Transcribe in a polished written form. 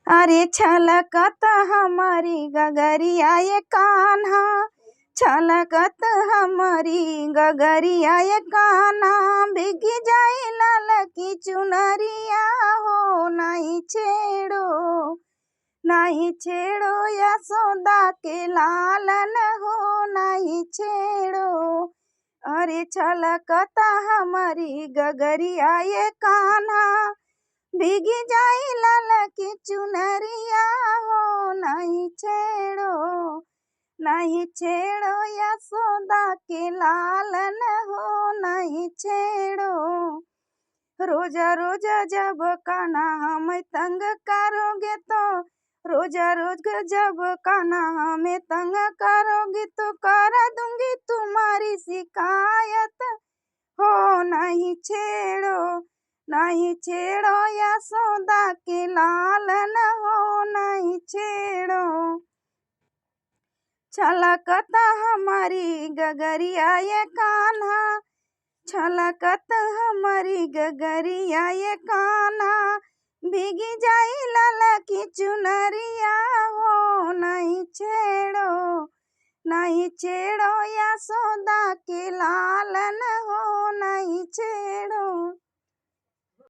अरे छलकत हमारी गगरिया ये कान्हा, छलकत हमारी गगरिया ये कान्हा, भीगी जाई लाल की चुनरिया हो। नहीं छेड़ो, नहीं छेड़ो यशोदा के लालन हो, नहीं छेड़ो। अरे छलकत हमारी गगरिया ये कान्हा, भीगी जाई लाल की चुनरिया हो। नहीं छेड़ो, नहीं छेड़ो यशोदा के लालन हो, नहीं छेड़ो। रोजा रोजा जब कान्हा हमें तंग करोगे तो, रोजा रोज जब कान्हा हमें तंग करोगे तो कर दूंगी तुम्हारी शिकायत हो। नहीं छेड़ो, नहीं छेड़ो यशोदा के लालन हो, नहीं छेड़ो। छलकत हमारी गगरिया ये कान्हा, छलकत हमारी गगरिया ये कान्हा, भीगी जाई लाल की चुनरिया हो। नहीं छेड़ो, नहीं छेड़ो यशोदा के लालन हो, नहीं छेड़ो।